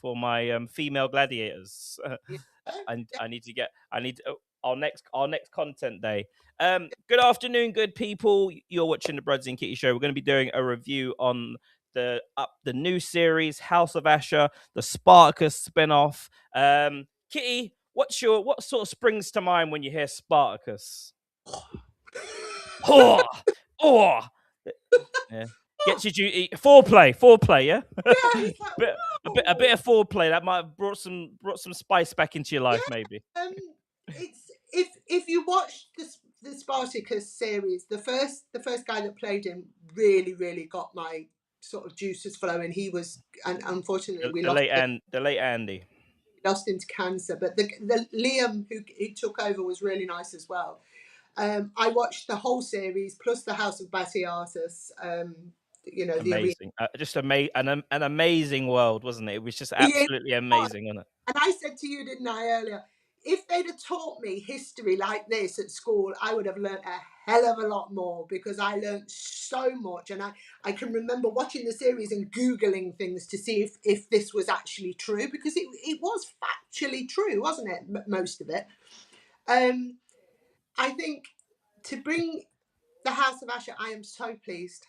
for my female gladiators. Yeah. I need our next content day. Good afternoon, good people. You're watching the BRUDDC and Kitty Show. We're going to be doing a review on the new series House of Ashur, the Spartacus spin-off. Kitty, what sort of springs to mind when you hear Spartacus? Oh, yeah. Gets you duty foreplay, yeah. It's like, a bit of foreplay that might have brought some spice back into your life, maybe. It's if you watch the Spartacus series, the first guy that played him really got my sort of juices flowing. He was, and unfortunately we lost the late Andy. Lost him to cancer, but the Liam who took over was really nice as well. I watched the whole series plus the House of Batiatus. You know, amazing, just an amazing world, wasn't it? It was just absolutely amazing, wasn't it? And I said to you, didn't I, earlier, if they'd have taught me history like this at school, I would have learned a hell of a lot more, because I learned so much. And I can remember watching the series and Googling things to see if this was actually true, because it was factually true, wasn't it? Most of it. I think to bring the House of Ashur, I am so pleased.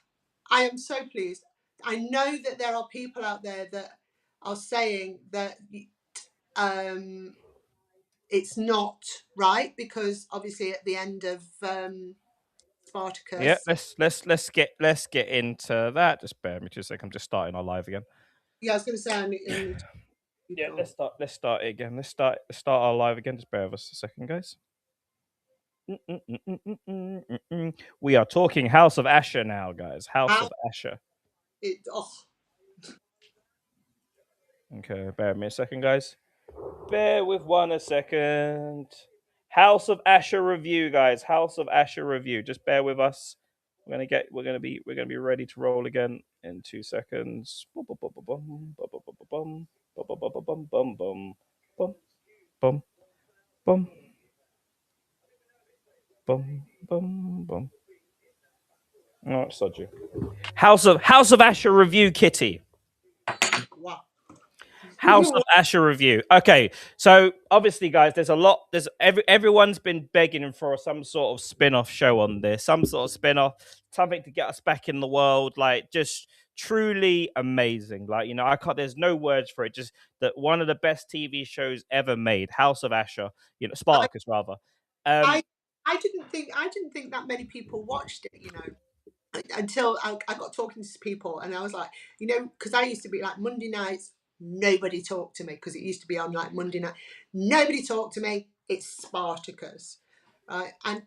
I am so pleased. I know that there are people out there that are saying that it's not right, because obviously at the end of Spartacus. Yeah, let's get into that. Just bear with me 2 seconds. I'm just starting our live again. Yeah, I was going to say. Yeah, let's start it again. Let's start our live again. Just bear with us a second, guys. We are talking House of Ashur now, guys. House of Ashur. Okay, bear with me a second, guys. Bear with one a second. House of Ashur review, guys. House of Ashur review. Just bear with us. We're gonna be ready to roll again in 2 seconds. Oh, sod you. House of Ashur review, Kitty. Wow. House of Ashur review. Okay, so obviously, guys, everyone's been begging for some sort of spin-off show on this, some sort of spin-off, something to get us back in the world, like just truly amazing. Like, you know, there's no words for it. Just that one of the best TV shows ever made, House of Ashur. You know, Spartacus rather. I didn't think that many people watched it. You know, until I got talking to people, and I was like, you know, because I used to be like Monday nights. Nobody talked to me, because it used to be on like Monday night. Nobody talked to me. It's Spartacus, right? And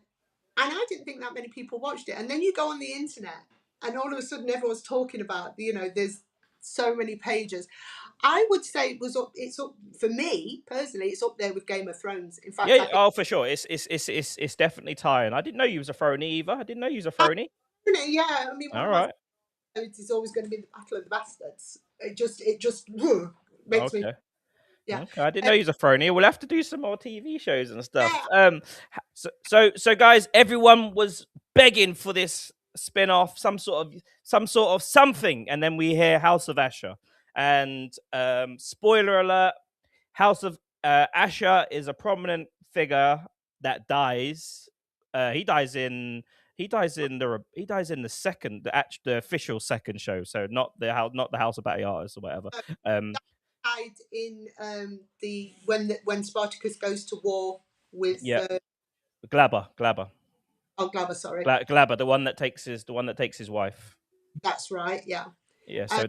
I didn't think that many people watched it. And then you go on the internet, and all of a sudden everyone's talking about, you know, there's so many pages. I would say it's up for me personally. It's up there with Game of Thrones. In fact, oh, for sure, it's definitely tying. I didn't know you was a Phony either. I didn't know you was a Phony. Yeah, I mean, all right. It's always going to be the Battle of the Bastards. It just makes me. Yeah. Okay, I didn't know he was a Phony. We'll have to do some more TV shows and stuff. Yeah. So guys, everyone was begging for this spin-off, some sort of something, and then we hear House of Ashur. And spoiler alert: House of Ashur is a prominent figure that dies. He dies in the second, the official second show. So not the House of Batiatus or whatever. Died in when Spartacus goes to war with Glaber. Oh, Glaber, sorry. Glaber, the one that takes his wife. That's right. Yeah. Yeah. So.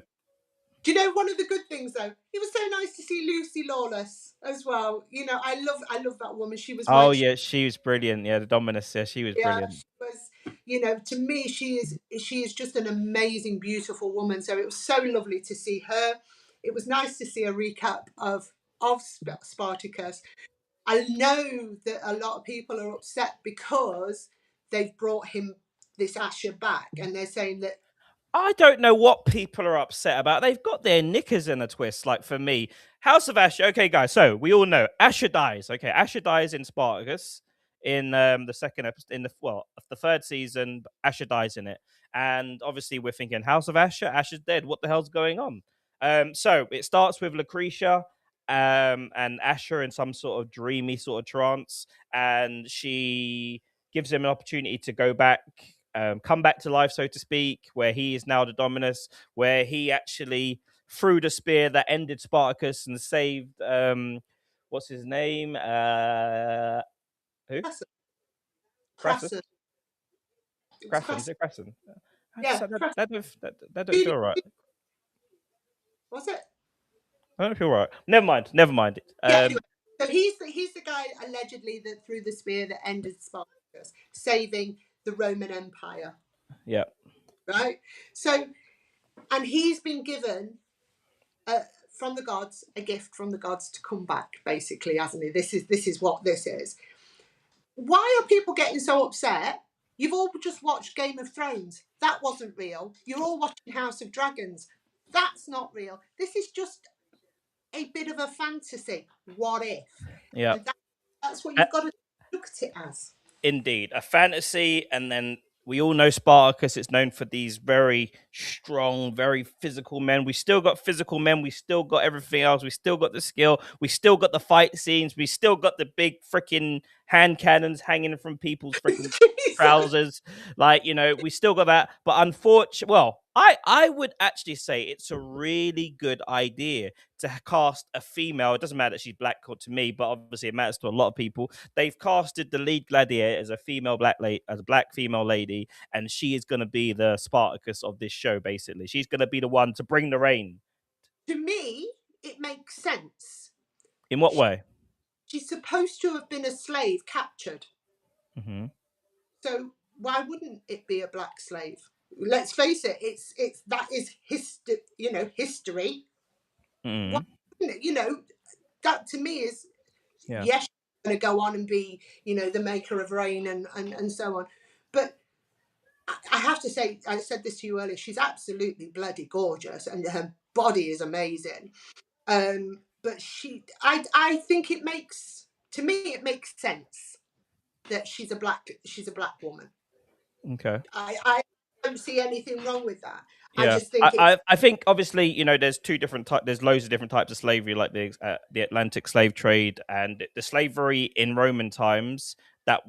Do you know one of the good things though? It was so nice to see Lucy Lawless as well. You know, I love that woman. She was. Oh yeah, she was brilliant. Yeah, the Dominus. Yeah, she was brilliant. She was. You know, to me, she is just an amazing, beautiful woman. So it was so lovely to see her. It was nice to see a recap of Spartacus. I know that a lot of people are upset because they've brought this Ashur back, and they're saying that. I don't know what people are upset about. They've got their knickers in a twist. Like for me, House of Ashur. Okay, guys. So we all know Ashur dies. Okay, Ashur dies in Spartacus in the second episode. The third season, Ashur dies in it. And obviously, we're thinking House of Ashur. Ashur's dead. What the hell's going on? So it starts with Lucretia and Asher in some sort of dreamy sort of trance, and she gives him an opportunity to go back, come back to life, so to speak, where he is now the Dominus, where he actually threw the spear that ended Spartacus and saved what's his name? Who? Crassus. Crassus? Crassus. It was Crasson? Is Crassus. it Crasson? Yeah, That, Crassus. that don't feel right. Was it? I don't feel right. Never mind. Never mind. Yeah. Anyway, so he's the guy allegedly that threw the spear that ended Spartacus, saving the Roman Empire. Yeah. Right. So, and he's been given from the gods, a gift from the gods to come back, basically, hasn't he? This is what this is. Why are people getting so upset? You've all just watched Game of Thrones. That wasn't real. You're all watching House of Dragons. That's not real. This is just a bit of a fantasy. What if? Yeah. And that's what you've got to look at it as. Indeed, a fantasy, and then we all know Spartacus. It's known for these very strong, very physical men. We still got physical men. We still got everything else. We still got the skill. We still got the fight scenes. We still got the big freaking hand cannons hanging from people's freaking trousers. Like, you know, we still got that. But unfortunately, well, I would actually say it's a really good idea to cast a female. It doesn't matter that she's black to me, but obviously it matters to a lot of people. They've casted the lead gladiator as a female as a black female lady, and she is going to be the Spartacus of this show. Basically, she's going to be the one to bring the rain. To me, it makes sense. In what way? She's supposed to have been a slave captured. Mm-hmm. So why wouldn't it be a black slave? Let's face it, it's that is history. Mm-hmm. Why wouldn't it? That to me is yes, she's going to go on and be the maker of rain and so on. But I have to say, I said this to you earlier, she's absolutely bloody gorgeous and her body is amazing. But I think it makes sense that she's a black woman. Okay. I don't see anything wrong with that. Yeah. I just think I think obviously there's two different types. There's loads of different types of slavery, like the Atlantic slave trade and the slavery in Roman times. That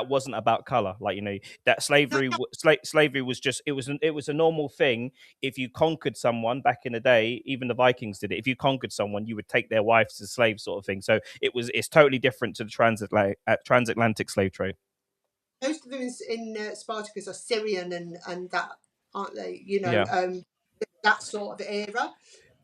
wasn't about color. Like that slavery was just it was a normal thing. If you conquered someone back in the day, even the Vikings did it. If you conquered someone, you would take their wives as slaves, sort of thing. So it's totally different to the transatlantic slave trade. most of them in Spartacus are Syrian and that, aren't they? That sort of era.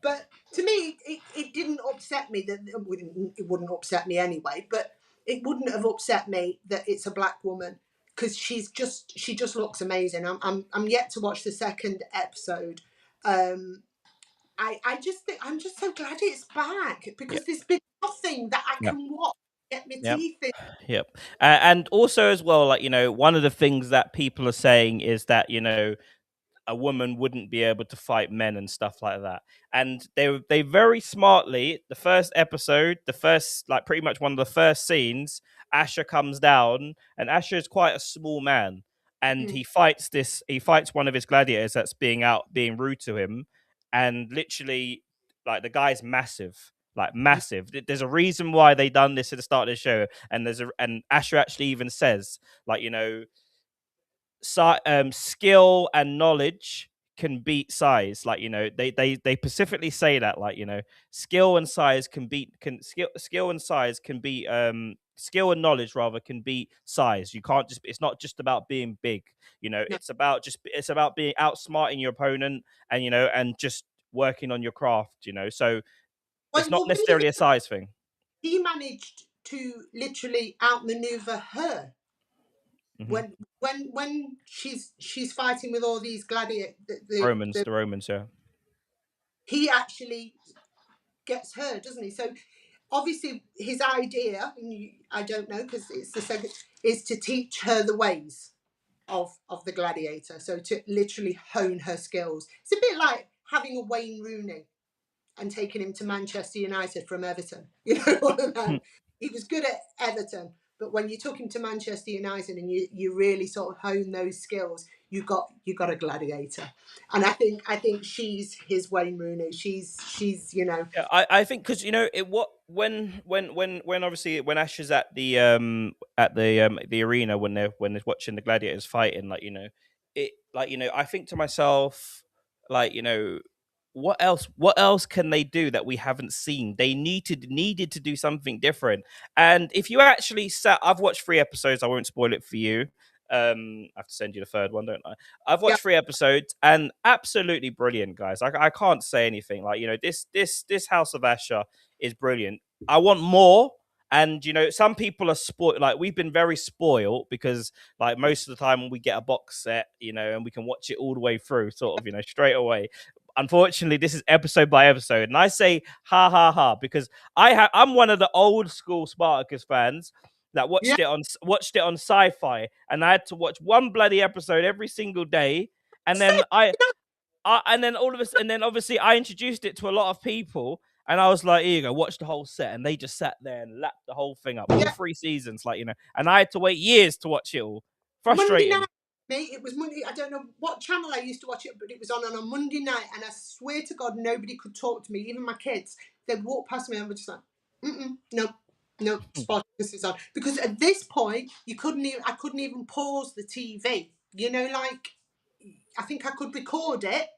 But to me, it didn't upset me that it wouldn't upset me anyway. But it wouldn't have upset me that it's a black woman because she just looks amazing. I'm yet to watch the second episode. I just think I'm just so glad it's back because there's been nothing that I can watch get my teeth in. Yep. And also as well, like one of the things that people are saying is that a woman wouldn't be able to fight men and stuff like that. And they very smartly, the first episode, like pretty much one of the first scenes, Asher comes down, and Asher is quite a small man, and he fights one of his gladiators that's being rude to him, and literally, like, the guy's massive. Like, massive. There's a reason why they done this at the start of the show, and and Asher actually even says, like, skill and knowledge can beat size. Like they specifically say that, like skill and size can beat skill and size can beat skill and knowledge rather can beat size. You can't just It's not just about being big. No. It's about being outsmarting your opponent, and just working on your craft. So it's not necessarily a size thing. He managed to literally outmaneuver her. Mm-hmm. When she's fighting with all these gladiators, the Romans, yeah. He actually gets her, doesn't he? So obviously his idea, I don't know because it's the second, is to teach her the ways of the gladiator. So to literally hone her skills. It's a bit like having a Wayne Rooney and taking him to Manchester United from Everton. You know what I mean? He was good at Everton, But when you're talking to Manchester United and you really sort of hone those skills, you got a gladiator. And I think she's his Wayne Rooney. She's Yeah, I think because it what when obviously when Ash is at the arena when they're watching the gladiators fighting, like it, like I think to myself, like what else can they do that we haven't seen? They needed to do something different. And if you actually I've watched 3 episodes. I won't spoil it for you. I have to send you the third one, don't I? I've yeah watched 3 episodes and absolutely brilliant, guys. I can't say anything. Like this House of Asher is brilliant. I want more. And some people are spoiled. Like we've been very spoiled because like most of the time when we get a box set, and we can watch it all the way through, sort of, straight away. Unfortunately, this is episode by episode, and I say ha ha ha because I'm one of the old school Spartacus fans that yeah watched it on Sci-Fi, and I had to watch one bloody episode every single day, and so, then and then all of us, and then obviously I introduced it to a lot of people, and I was like, here you go, watch the whole set, and they just sat there and lapped the whole thing up, all yeah 3 seasons, like and I had to wait years to watch it all. Monday Frustrating. night, mate. It was Monday. I don't know what channel I used to watch it, but it was on a Monday night, and I swear to God, nobody could talk to me. Even my kids, they'd walk past me and were just like, no, no, Spartacus is on. Because at this point, I couldn't even pause the TV. Like I think I could record it,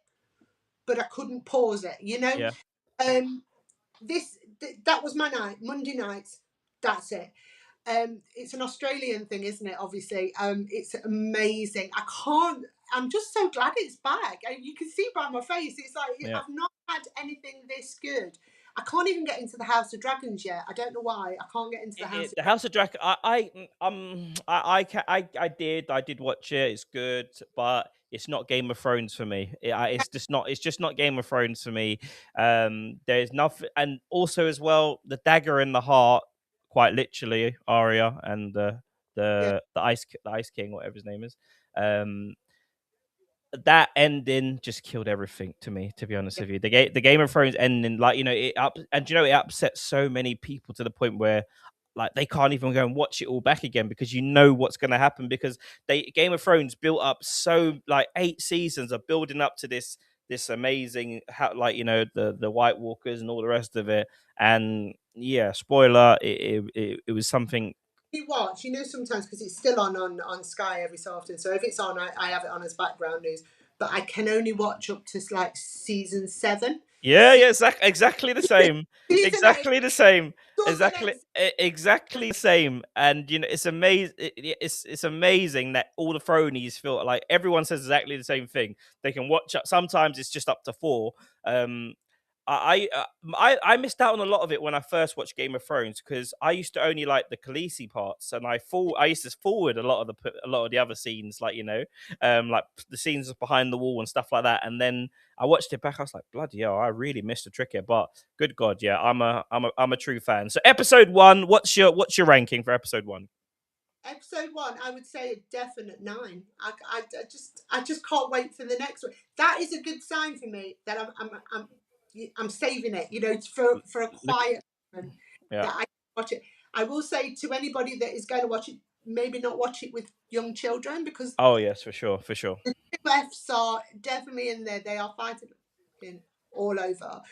but I couldn't pause it. Yeah. That was my night. Monday nights. That's it. It's an Australian thing, isn't it? Obviously, it's amazing. I'm just so glad it's back. And you can see by my face, it's like Yeah. I've not had anything this good. I can't even get into the House of Dragons yet. I don't know why. I can't get into the House. The House of Dragon. I did watch it. It's good, but it's not Game of Thrones for me. It's just not. It's just not Game of Thrones for me. There's nothing, and also as well, the dagger in the heart, quite literally, Arya and Yeah, the Ice King, whatever his name is. Um, that ending just killed everything to me, to be honest yeah. with you. The Game of Thrones ending, like it upset so many people to the point where like they can't even go and watch it all back again because what's going to happen, because Game of Thrones built up so, like, 8 seasons of building up to this amazing, like the White Walkers and all the rest of it. And yeah, spoiler, it was something. You watch, sometimes because it's still on Sky every so often. So if it's on, I have it on as background news. But I can only watch up to like season 7. Yeah, yeah, exactly the same. Season 8 Exactly the same. doesn't Exactly the same. And it's amazing. It's amazing that all the Thronies feel like everyone says exactly the same thing. They can watch up. Sometimes it's just up to 4. Um, I missed out on a lot of it when I first watched Game of Thrones because I used to only like the Khaleesi parts, and I used to forward a lot of the other scenes, like like the scenes behind the wall and stuff like that. And then I watched it back. I was like, bloody hell, I really missed a trick here. But good God, yeah, I'm a true fan. So episode 1, what's your ranking for episode 1? Episode 1, I would say a definite 9. I just can't wait for the next one. That is a good sign for me that I'm saving it, for a Look, quiet moment yeah. that I can watch it. I will say to anybody that is going to watch it, maybe not watch it with young children, because Oh yes, for sure. the Fs are definitely in there. They are fighting all over.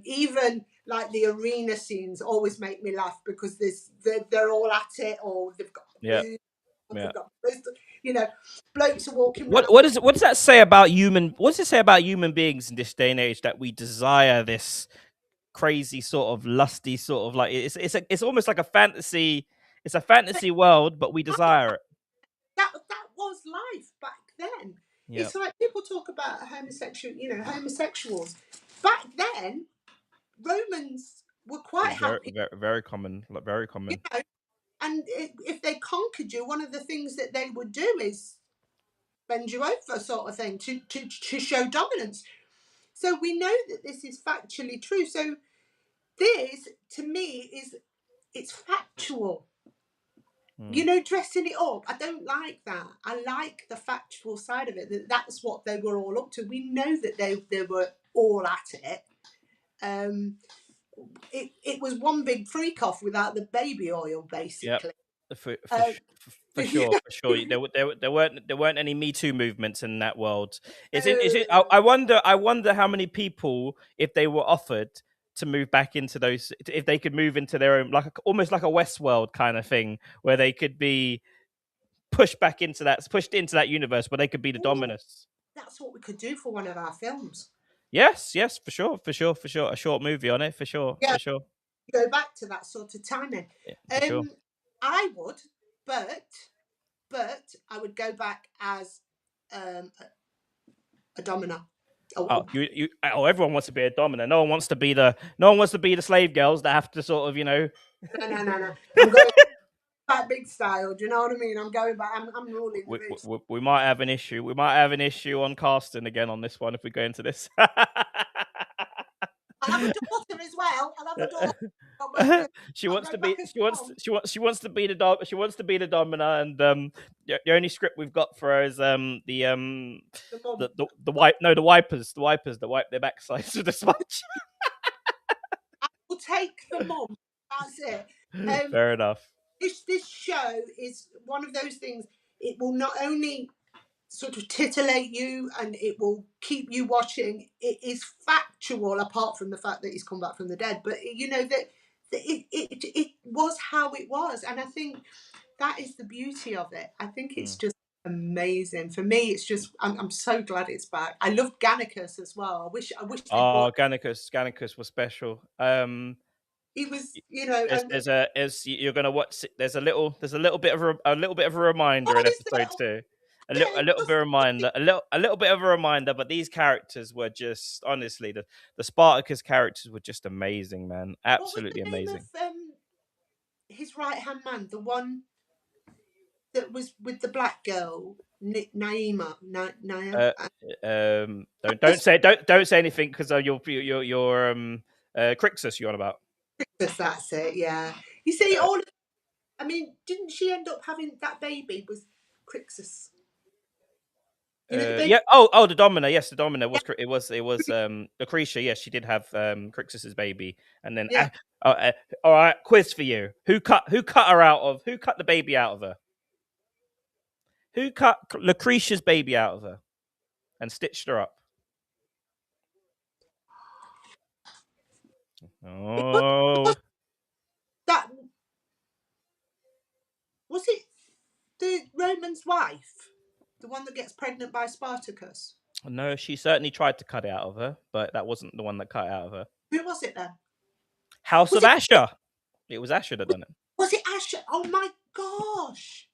Even like the arena scenes always make me laugh because they're all at it, or they've got Yeah, booze, or yeah. they've got blokes are walking around. What does that say about human beings in this day and age, that we desire this crazy sort of lusty sort of, like, it's almost like a fantasy. It's a fantasy world, but we desire it. That was life back then. Yeah, It's like people talk about homosexuals. Back then, Romans were quite very, happy, very, very common. Like, very you common. know. And if they conquered you, one of the things that they would do is bend you over, sort of thing, to show dominance. So we know that this is factually true. So this, to me, it's factual. Dressing it up, I don't like that. I like the factual side of it. That's what they were all up to. We know that they were all at it. It was one big freak off without the baby oil, Yep. basically. For sure, for sure. There weren't any Me Too movements in that world. I wonder how many people, if they were offered to move back into those, if they could move into their own, like almost like a Westworld kind of thing, where they could be pushed into that universe, where they could be the Dominus. That's what we could do for one of our films. Yes, for sure. A short movie on it, for sure. Go back to that sort of timing. Yeah, for sure. I would, but I would go back as a domino. Everyone wants to be a domino. No one wants to be the slave girls that have to sort of, No. I'm going back big style. Do you know what I mean? I'm going back. I'm ruling the boots. We might have an issue. We might have an issue on casting again on this one if we go into this. I'll have a daughter as well. I'll have a daughter. She wants to be the domina, and the only script we've got for her is the wipers that wipe their backsides with a sponge. I will take the mum. That's it. Fair enough. This show is one of those things. It will not only sort of titillate you and it will keep you watching. It is factual, apart from the fact that he's come back from the dead. But you know that it was how it was, and I think that is the beauty of it. I think it's just amazing. For me, it's just I'm so glad it's back. I loved Gannicus as well. I wish. Gannicus was special. He was, you know. You're gonna watch. There's a little bit of a reminder in episode 2. A little bit of a reminder. But these characters were just, honestly, the Spartacus characters were just amazing, man. Absolutely amazing. Of, his right hand man, the one that was with the black girl, Naima. Don't say anything, because you're Crixus you're on about. Crixus, that's it. Yeah. You see, didn't she end up having that baby? Was Crixus? You know, yeah. Oh, the Domina. Yes, the Domina was. Yeah. It was. Lucretia. Yes, she did have Crixus's baby, and then. Yeah. All right. Quiz for you. Who cut her out of? Who cut the baby out of her? Who cut Lucretia's baby out of her, and stitched her up? Oh. That was it. The Roman's wife. The one that gets pregnant by Spartacus? No, she certainly tried to cut it out of her, but that wasn't the one that cut it out of her. Who was it then? House of Ashur. It was Ashur that done it. Was it Ashur? Oh my gosh.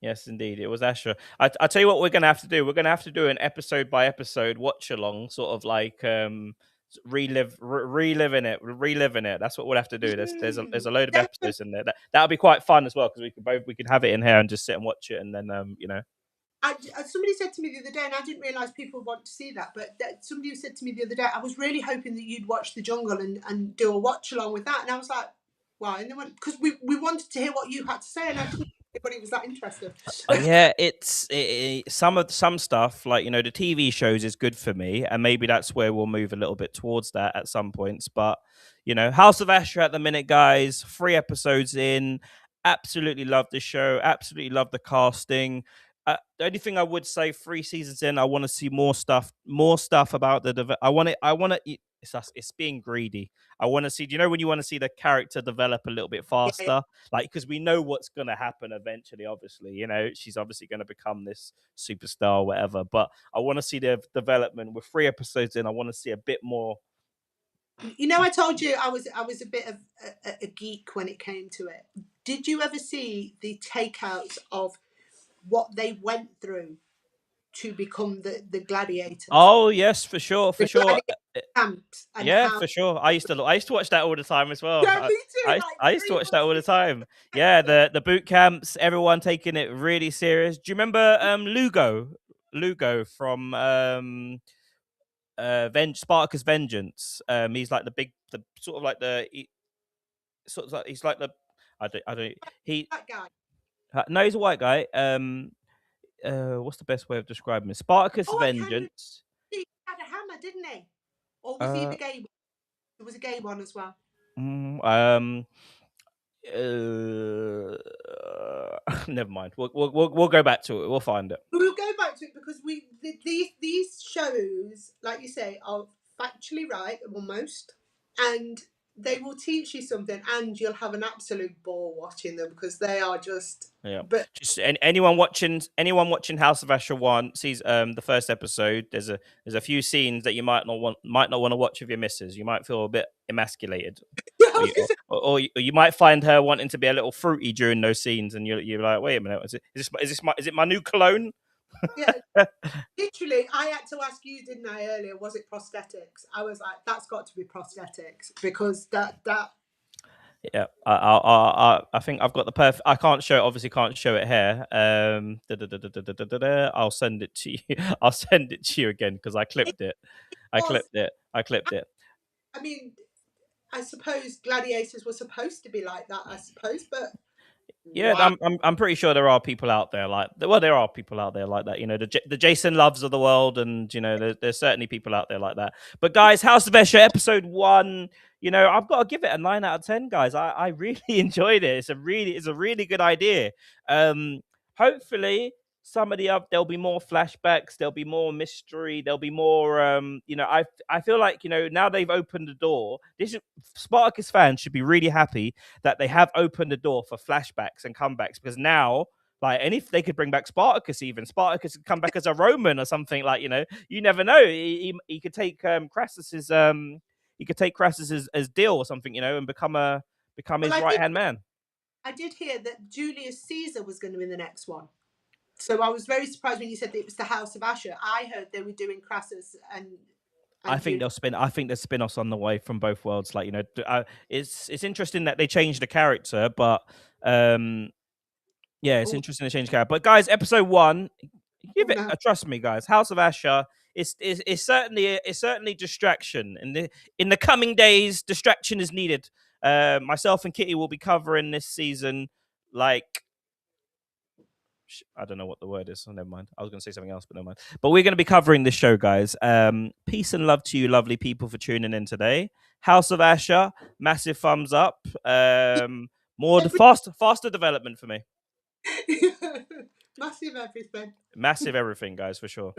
Yes, indeed. It was Ashur. I tell you what we're going to have to do. We're going to have to do an episode by episode watch along, sort of like reliving it. That's what we'll have to do. There's a load of episodes in there. That'll be quite fun as well, because we could have it in here and just sit and watch it, and then somebody said to me the other day, and I didn't realise people want to see that, but somebody said to me the other day, I was really hoping that you'd watch The Jungle and do a watch along with that, and I was like, wow. And then because we wanted to hear what you had to say, and I didn't think anybody was that interested. Yeah, it's some stuff, like, the TV shows is good for me, and maybe that's where we'll move a little bit towards that at some points. But House of Ashur at the minute, guys, 3 episodes in, absolutely love the show, absolutely love the casting. The only thing I would say, 3 seasons in, I want to see more stuff about the. I want it. It's being greedy. I want to see. Do you know when you want to see the character develop a little bit faster? Yeah. Like, because we know what's going to happen eventually. Obviously, she's obviously going to become this superstar or whatever. But I want to see the development. With 3 episodes in, I want to see a bit more. I told you I was a bit of a geek when it came to it. Did you ever see the takeouts of what they went through to become the gladiators? Oh yes, for sure. Camps for sure. I used to watch that all the time as well. Yeah, me too. I used to watch that all the time. Yeah, the boot camps, everyone taking it really serious. Do you remember Lugo from Spartacus Vengeance? He's like that guy. No, he's a white guy. What's the best way of describing it? Spartacus Vengeance. He had a hammer, didn't he? Or was he the gay one? There was a gay one as well. Never mind. We'll go back to it. We'll find it. We'll go back to it because these shows, like you say, are factually right almost, and they will teach you something, and you'll have an absolute ball watching them because they are just. Yeah. But Just anyone watching House of Ashur 1 sees the first episode. There's a few scenes that you might not want to watch with your missus. You might feel a bit emasculated. I Or was you, gonna say, or you might find her wanting to be a little fruity during those scenes, and you're like, wait a minute, is it my new cologne? yeah, literally, I had to ask you, didn't I, earlier? Was it prosthetics? I was like, that's got to be prosthetics because that. Yeah, I think I've got the perfect. I can't show it. Obviously, can't show it here. I'll send it to you. I'll send it to you again because I clipped it. I Was, clipped it. I clipped it. I mean, I suppose gladiators were supposed to be like that. I suppose, but Yeah, wow. I'm pretty sure there are people out there there are people out there like that. You know, the Jason Loves of the world, and you know, there's certainly people out there like that. But guys, House of Escher episode 1. You know, I've got to give it a 9 out of 10, guys. I really enjoyed it. It's a really good idea. Hopefully some of there'll be more flashbacks, there'll be more mystery, there'll be more you know, I feel like, you know, now they've opened the door. Spartacus fans should be really happy that they have opened the door for flashbacks and comebacks, because now, like, and if they could bring back Spartacus, even Spartacus could come back as a Roman or something, like, you know, you never know. He could take Crassus's as Dill or something, you know, and become Well, his right hand man. I did hear that Julius Caesar was going to be the next one. So I was very surprised when you said that it was the House of Ashur. I heard they were doing Crassus and I think Julius. there's spin-offs on the way from both worlds. Like, you know, it's interesting that they changed the character, but yeah, it's Oh, interesting to change the character. But guys, episode 1, give it. no. Trust me, guys. House of Ashur is certainly distraction. In the coming days, distraction is needed. Myself and Kitty will be covering this season. Like, I don't know what the word is. So never mind. I was going to say something else, but never mind. But we're going to be covering this show, guys. Peace and love to you, lovely people, for tuning in today. House of Ashur, massive thumbs up. Faster development for me. Massive everything. Massive everything, guys, for sure.